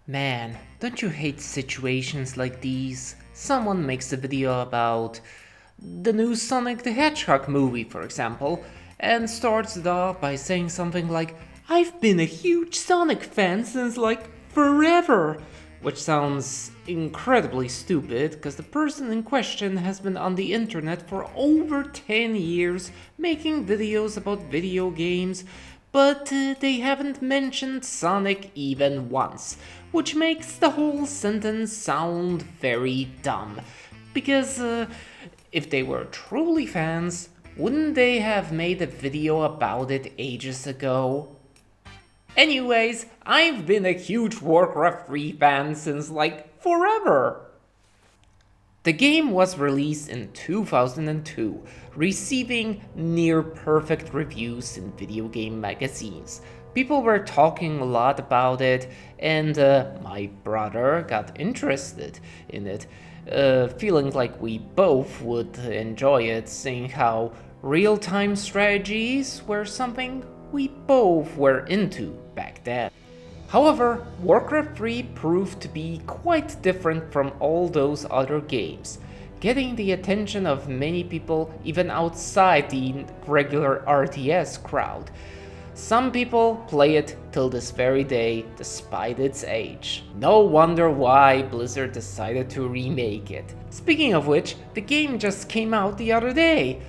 Man, don't you hate situations like these? Someone makes a video about the new Sonic the Hedgehog movie, for example, and starts it off by saying something like, I've been a huge Sonic fan since forever, which sounds incredibly stupid because the person in question has been on the internet for over 10 years making videos about video games, but they haven't mentioned Sonic even once, which makes the whole sentence sound very dumb. Because if they were truly fans, wouldn't they have made a video about it ages ago? Anyways, I've been a huge Warcraft 3 fan since forever. The game was released in 2002, receiving near perfect reviews in video game magazines. People were talking a lot about it, and my brother got interested in it, feeling like we both would enjoy it, seeing how real-time strategies were something we both were into back then. However, Warcraft 3 proved to be quite different from all those other games, getting the attention of many people even outside the regular RTS crowd. Some people play it till this very day, despite its age. No wonder why Blizzard decided to remake it. Speaking of which, the game just came out the other day.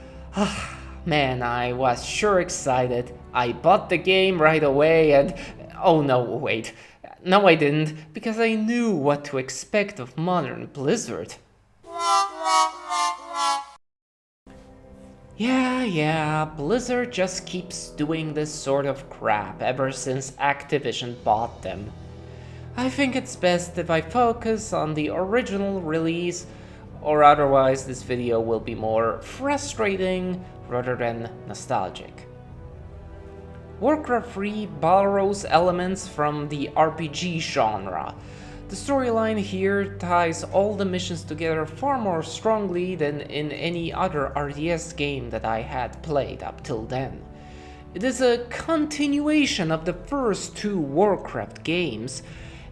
Man, I was sure excited. I bought the game right away and... Oh no, wait. No, I didn't, because I knew what to expect of modern Blizzard. Yeah, Blizzard just keeps doing this sort of crap ever since Activision bought them. I think it's best if I focus on the original release, or otherwise this video will be more frustrating rather than nostalgic. Warcraft 3 borrows elements from the RPG genre. The storyline here ties all the missions together far more strongly than in any other RTS game that I had played up till then. It is a continuation of the first two Warcraft games,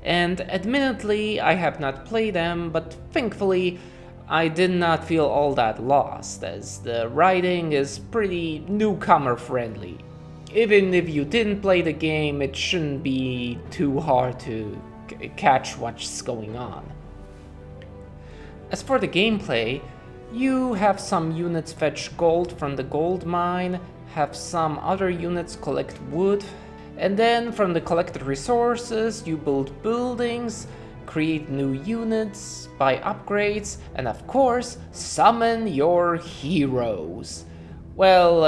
and admittedly I have not played them, but thankfully I did not feel all that lost, as the writing is pretty newcomer friendly. Even if you didn't play the game, it shouldn't be too hard to catch what's going on. As for the gameplay, you have some units fetch gold from the gold mine, have some other units collect wood, and then from the collected resources you build buildings, create new units, buy upgrades, and of course, summon your heroes. Well,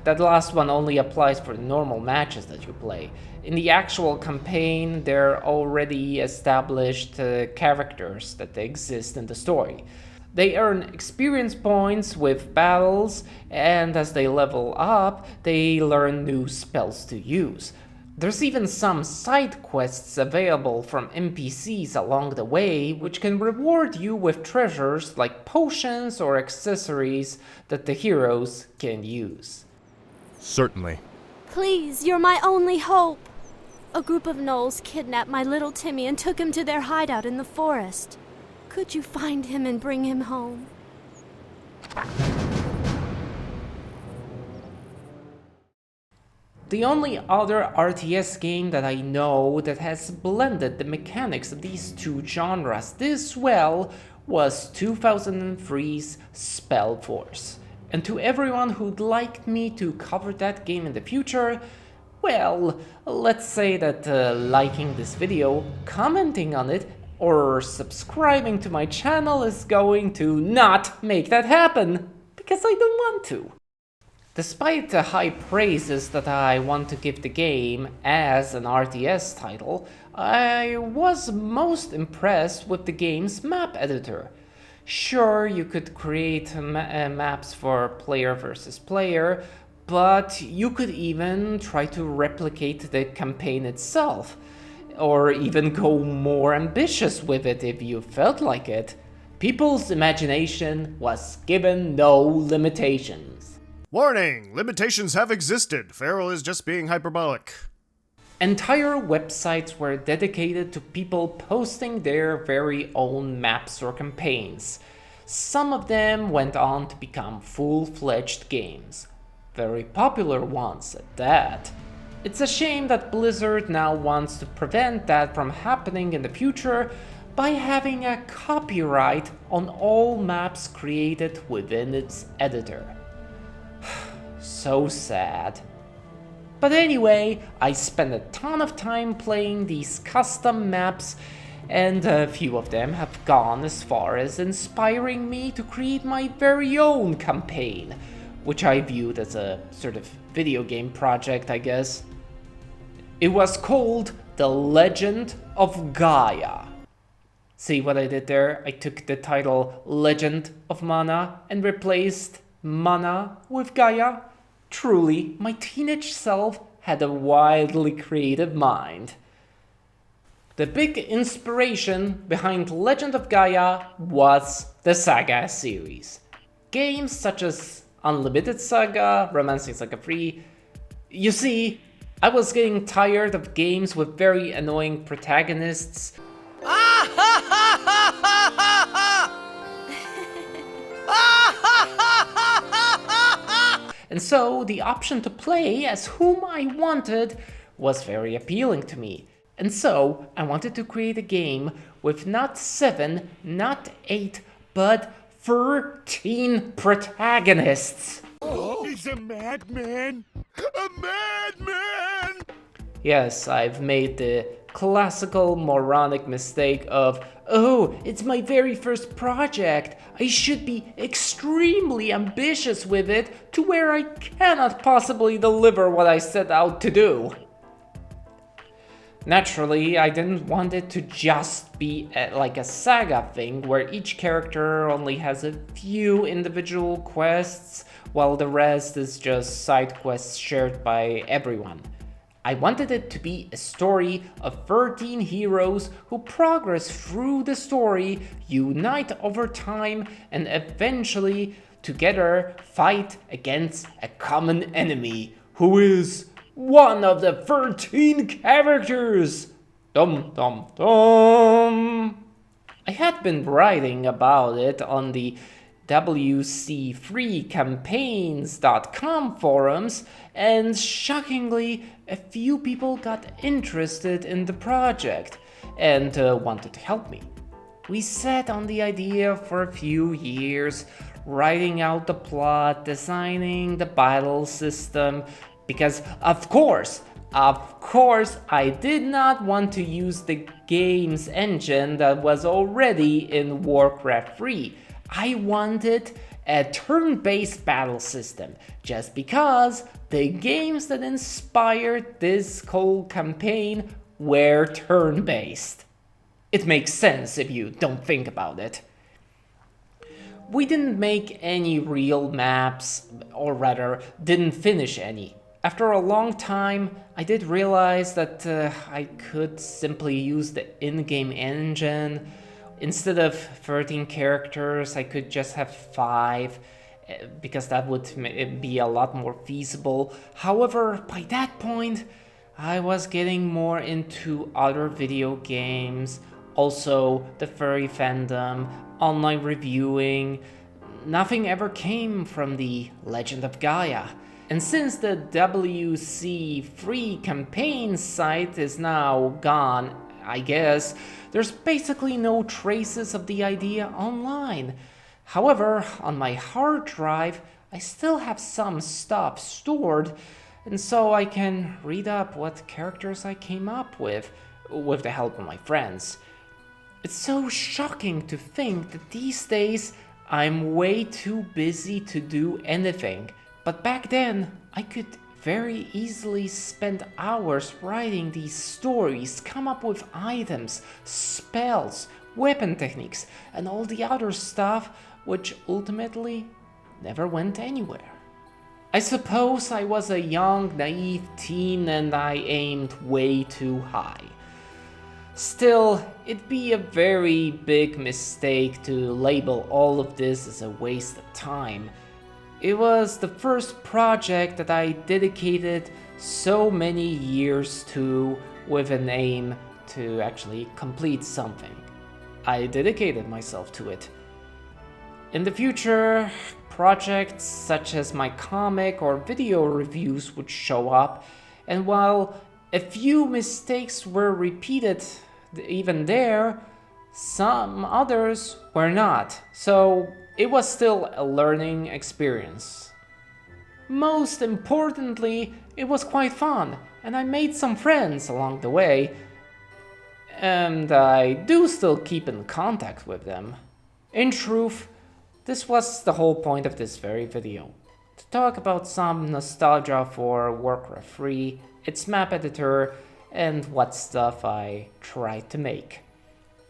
that last one only applies for the normal matches that you play. In the actual campaign, there are already established characters that exist in the story. They earn experience points with battles, and as they level up, they learn new spells to use. There's even some side quests available from NPCs along the way, which can reward you with treasures like potions or accessories that the heroes can use. Certainly. Please, you're my only hope. A group of gnolls kidnapped my little Timmy and took him to their hideout in the forest. Could you find him and bring him home? The only other RTS game that I know that has blended the mechanics of these two genres this well was 2003's Spellforce. And to everyone who'd like me to cover that game in the future, well, let's say that liking this video, commenting on it, or subscribing to my channel is going to not make that happen, because I don't want to. Despite the high praises that I want to give the game as an RTS title, I was most impressed with the game's map editor. Sure, you could create maps for player versus player, but you could even try to replicate the campaign itself, or even go more ambitious with it if you felt like it. People's imagination was given no limitations. Warning! Limitations have existed. Farel is just being hyperbolic. Entire websites were dedicated to people posting their very own maps or campaigns. Some of them went on to become full-fledged games. Very popular ones at that. It's a shame that Blizzard now wants to prevent that from happening in the future by having a copyright on all maps created within its editor. So sad. But anyway, I spent a ton of time playing these custom maps, and a few of them have gone as far as inspiring me to create my very own campaign, which I viewed as a sort of video game project, I guess. It was called The Legend of Gaia. See what I did there? I took the title Legend of Mana and replaced Mana with Gaia. Truly, my teenage self had a wildly creative mind. The big inspiration behind Legend of Gaia was the Saga series. Games such as Unlimited Saga, Romancing Saga 3. You see, I was getting tired of games with very annoying protagonists. And so the option to play as whom I wanted was very appealing to me. And so I wanted to create a game with not 7, not 8, but 13 protagonists. Oh, he's a madman! A madman! Yes, I've made the classical moronic mistake of, oh, it's my very first project. I should be extremely ambitious with it to where I cannot possibly deliver what I set out to do. Naturally, I didn't want it to just be like a saga thing where each character only has a few individual quests while the rest is just side quests shared by everyone. I wanted it to be a story of 13 heroes who progress through the story, unite over time, and eventually, together, fight against a common enemy, who is one of the 13 characters! Dum dum dum! I had been writing about it on the WC3campaigns.com forums, and shockingly, a few people got interested in the project and wanted to help me. We sat on the idea for a few years, writing out the plot, designing the battle system, because of course, I did not want to use the game's engine that was already in Warcraft 3. I wanted a turn-based battle system, just because the games that inspired this whole campaign were turn-based. It makes sense if you don't think about it. We didn't make any real maps, or rather, didn't finish any. After a long time, I did realize that I could simply use the in-game engine. Instead of 13 characters, I could just have 5, because that would be a lot more feasible. However, by that point, I was getting more into other video games, also the furry fandom, online reviewing. Nothing ever came from the Legend of Gaia. And since the WC free campaign site is now gone, I guess, there's basically no traces of the idea online. However, on my hard drive, I still have some stuff stored, and so I can read up what characters I came up with the help of my friends. It's so shocking to think that these days I'm way too busy to do anything. But back then, I could very easily spend hours writing these stories, come up with items, spells, weapon techniques, and all the other stuff which ultimately never went anywhere. I suppose I was a young, naive teen and I aimed way too high. Still, it'd be a very big mistake to label all of this as a waste of time. It was the first project that I dedicated so many years to with an aim to actually complete something. I dedicated myself to it. In the future, projects such as my comic or video reviews would show up, and while a few mistakes were repeated even there, some others were not, so it was still a learning experience. Most importantly, it was quite fun, and I made some friends along the way, and I do still keep in contact with them. In truth, this was the whole point of this very video. To talk about some nostalgia for Warcraft 3, its map editor, and what stuff I tried to make.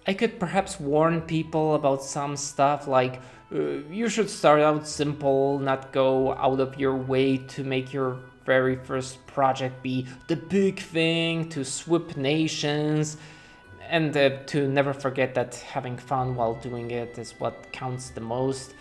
I could perhaps warn people about some stuff like you should start out simple, not go out of your way to make your very first project be the big thing, to sweep nations, and to never forget that having fun while doing it is what counts the most.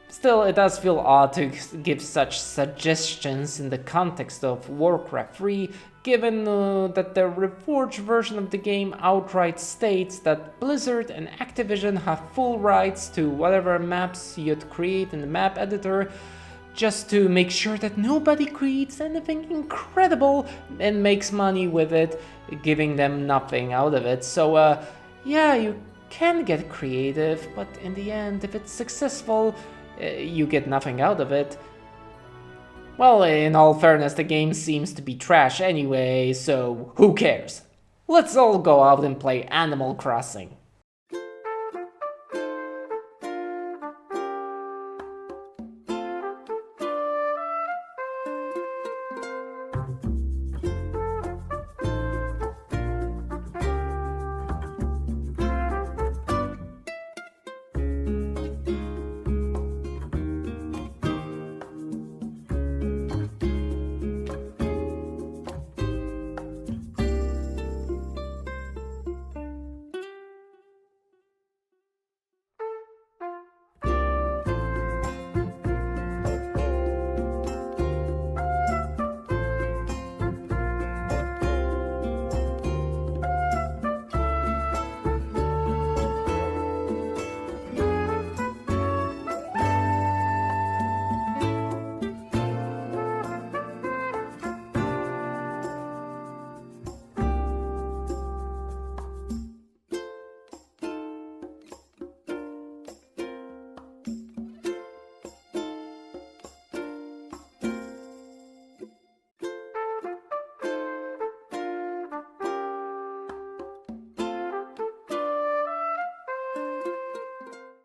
Still, it does feel odd to give such suggestions in the context of Warcraft 3, given that the reforged version of the game outright states that Blizzard and Activision have full rights to whatever maps you'd create in the map editor, just to make sure that nobody creates anything incredible and makes money with it, giving them nothing out of it. So, yeah, you can get creative, but in the end, if it's successful, you get nothing out of it. Well, in all fairness, the game seems to be trash anyway, so who cares? Let's all go out and play Animal Crossing.